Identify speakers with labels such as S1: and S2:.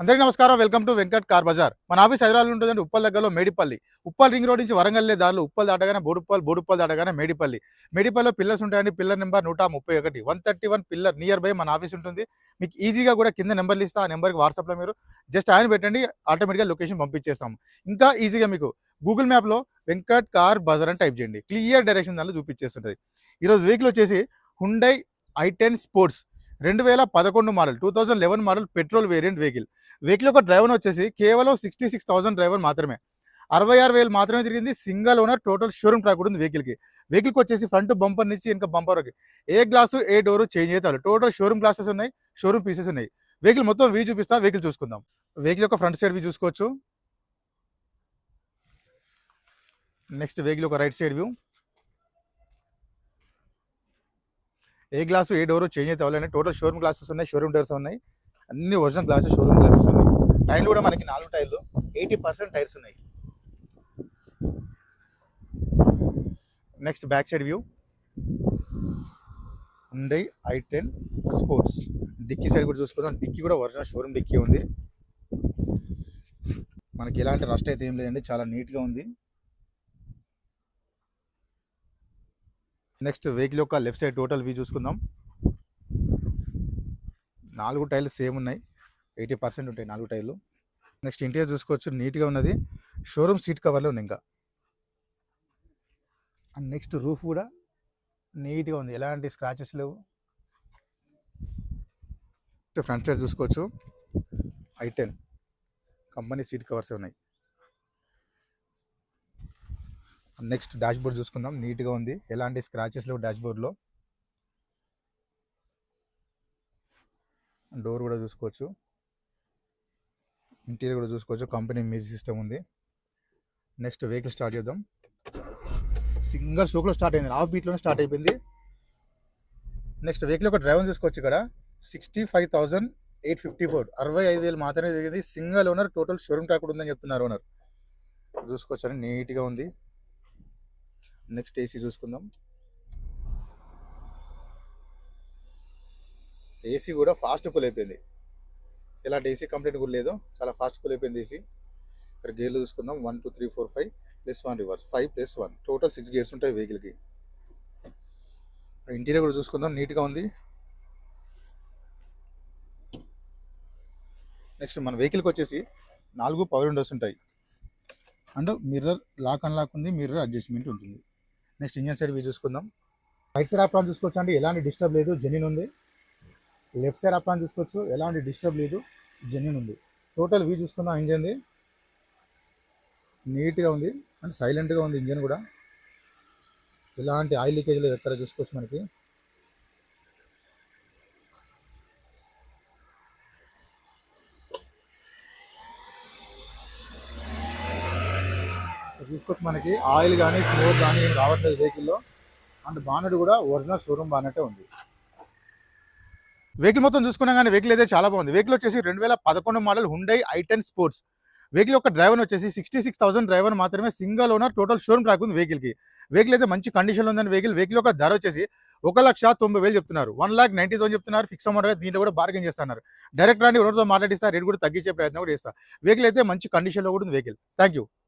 S1: అందరికీ నమస్కారం. Welcome to Venkat car Bazaar. మన ఆఫీస్ హైదరాబాద్లో ఉంటుందండి. ఉప్పల్ దగ్గరలో మేడిపల్లి. ఉప్పల్ రింగ్ రోడ్ నుంచి వరంగల్ దారిలో ఉప్పల్ దాటగానే బోడుప్పల్, బోడుప్పల్ దాటగానే మేడిపల్లి. మేడిపల్లిలో పిల్లర్స్ ఉంటాయండి. Pillar number 131, 131 pillar near by మన ఆఫీస్ ఉంటుంది. మీకు ఈజీగా కూడా కింద నెంబర్లు ఇస్తా. ఆ నెంబర్కి వాట్సాప్లో మీరు జస్ట్ ఆయన పెట్టండి, ఆటోమేటిక్గా లొకేషన్ పంపించేస్తాము. ఇంకా ఈజీగా మీకు గూగుల్ మ్యాప్లో వెంకట్ కార్ బజార్ అని టైప్ చేయండి, క్లియర్ డైరెక్షన్ దానిలో చూపించేస్తుంటుంది. ఈరోజు వెహికల్ వచ్చేసి Hyundai i10 sports 2011 model, 2011 model petrol variant vehicle యొక్క డ్రైవర్ వచ్చేసి కేవలం 66,000 డ్రైవర్ మాత్రమే. 66,000 మాత్రమే తిరిగింది. Single owner, total showroom track కూడా ఉంది వెహికల్కి వచ్చేసి ఫ్రంట్ బంపర్ నుంచి ఇంకా బంపర్ వరకు ఏ గ్లాసు ఏ డోరు చేంజ్ అవుతారు. టోటల్ షోరూమ్ గ్లాసెస్ ఉన్నాయి, షోరూమ్ పీసెస్ ఉన్నాయి. వెహికల్ మొత్తం వ్యూ చూపిస్తా, వెహికల్ చూసుకుందాం. వెహికల్ యొక్క ఫ్రంట్ సైడ్ వ్యూ చూసుకోవచ్చు. నెక్స్ట్ వెహికల్ యొక్క రైట్ సైడ్ వ్యూ. ఏ గ్లాసు ఏ డోరు చేంజ్ అయితే అవ్వాలని టోటల్ షోరూమ్ గ్లాసెస్ ఉన్నాయి, షోరూమ్ డోర్స్ ఉన్నాయి. అన్ని ఒరిజినల్ గ్లాసెస్, షోరూమ్ గ్లాసెస్ ఉన్నాయి. టైర్లు కూడా మనకి 4 టైర్లు 80% టైర్స్ ఉన్నాయి. Next back side view. Hyundai i10 sports. Dickey side కూడా చూసుకుందాం. డిక్కీ కూడా ఒరిజినల్ షోరూమ్ డిక్కీ ఉంది. మనకి ఎలాంటి రస్ట్ అయితే ఏం లేదండి, చాలా నీట్గా ఉంది. నెక్స్ట్ వెహికల్ యొక్క లెఫ్ట్ సైడ్ టోటల్ వ్యూ చూసుకుందాం. 4 టైర్లు సేమ్ ఉన్నాయి, 80% ఉంటాయి 4 టైర్లు. నెక్స్ట్ ఇంటీరియర్ చూసుకోవచ్చు, నీట్గా ఉన్నది. షోరూమ్ సీట్ కవర్లో ఉంది ఇంకా. అండ్ నెక్స్ట్ రూఫ్ కూడా నీట్గా ఉంది, ఎలాంటి స్క్రాచెస్ లేవు. ఫ్రంట్ సైడ్ చూసుకోవచ్చు, i10 కంపెనీ సీట్ కవర్స్ ఉన్నాయి. నెక్స్ట్ డాష్ బోర్డ్ చూసుకుందాం, నీట్గా ఉంది, ఎలాంటి స్క్రాచెస్ లేవు డాష్ బోర్డ్లో. డోర్ కూడా చూసుకోవచ్చు, ఇంటీరియర్ కూడా చూసుకోవచ్చు, కంపెనీ మ్యూజిక్ సిస్టమ్ ఉంది. నెక్స్ట్ వెహికల్ స్టార్ట్ చేద్దాం. సింగల్ స్ట్రోక్లో స్టార్ట్ అయింది, హాఫ్ బీట్లోనే స్టార్ట్ అయిపోయింది. నెక్స్ట్ వెహికల్ యొక్క డ్రైవర్ చూసుకోవచ్చు. ఇక్కడ 65,854, 65,000 మాత్రమే తిరిగింది. Single owner, total showroom track కూడా ఉందని చెప్తున్నారు ఓనర్. చూసుకోవచ్చు అని నీట్గా ఉంది. నెక్స్ట్ ఏసీ చూసుకుందాం. ఏసీ కూడా ఫాస్ట్ కూల్ అయిపోయింది, ఎలాంటి ఏసీ కంప్లైంట్ కూడా లేదు, చాలా ఫాస్ట్ కూల్ అయిపోయింది ఏసీ. ఇక్కడ గేర్లు చూసుకుందాం. 1 2 3 4 5 +1 రివర్స్, 5 + 1 టోటల్ 6 గేర్స్ ఉంటాయి వెహికల్కి. ఇంటీరియర్ కూడా చూసుకుందాం, నీట్గా ఉంది. నెక్స్ట్ మన వెహికల్కి వచ్చేసి 4 పవర్ విండోస్ ఉంటాయి. అండ్ మిర్రర్ లాక్ అన్లాక్ ఉంది, మిర్రర్ అడ్జస్ట్మెంట్ ఉంటుంది. నెక్స్ట్ ఇంజన్ సైడ్ వ్యూ చూసుకుందాం. రైట్ సైడ్ ఆప్రాన్ చూసుకోవచ్చు అండి, ఎలాంటి డిస్టర్బ్ లేదు, జెన్యూన్ ఉంది. లెఫ్ట్ సైడ్ ఆప్రాన్ చూసుకోవచ్చు, ఎలాంటి డిస్టర్బ్ లేదు, జెన్యూన్ ఉంది. టోటల్ వ్యూ చూసుకుందాం. ఇంజన్ది నీట్గా ఉంది అండ్ సైలెంట్గా ఉంది. ఇంజన్ కూడా ఎలాంటి ఆయిల్ లీకేజ్ లేదు, ఎక్కడ చూసుకోవచ్చు మనకి. చూసుకోవచ్చు మనకి ఆయిల్ కానీ స్మోక్ కానీ ఏం రావట్లేదు వెహికల్లో. అండ్ బానెట్ కూడా ఒరిజినల్ షోరూమ్ బానెటే ఉంది. వెహికల్ మొత్తం చూసుకున్నా కానీ వెహికల్ అయితే చాలా బాగుంది. వెహికల్ వచ్చేసి 2011 model Hyundai i10 sports. Vehicle యొక్క డ్రైవర్ వచ్చేసి 66,000 డ్రైవర్ మాత్రమే. Single owner, total showroom track ఉంది వెహికల్కి. వెహికల్ అయితే మంచి కండిషన్లో ఉందని వెహికల్ యొక్క ధర వచ్చేసి 1,90,000 చెప్తున్నారు. 1,90,000 చెప్తున్నారు. ఫిక్స్ అమౌంట్, దీంట్లో కూడా బార్గెన్ చేస్తున్నారు. డైరెక్ట్ రాని ఓనర్తో మాట్లాడిస్తా, రేట్ కూడా తగ్గించే ప్రయత్నం కూడా చేస్తా. వెహికల్ అయితే మంచి కండిషన్లో కూడా ఉంది వెహికల్. Thank you.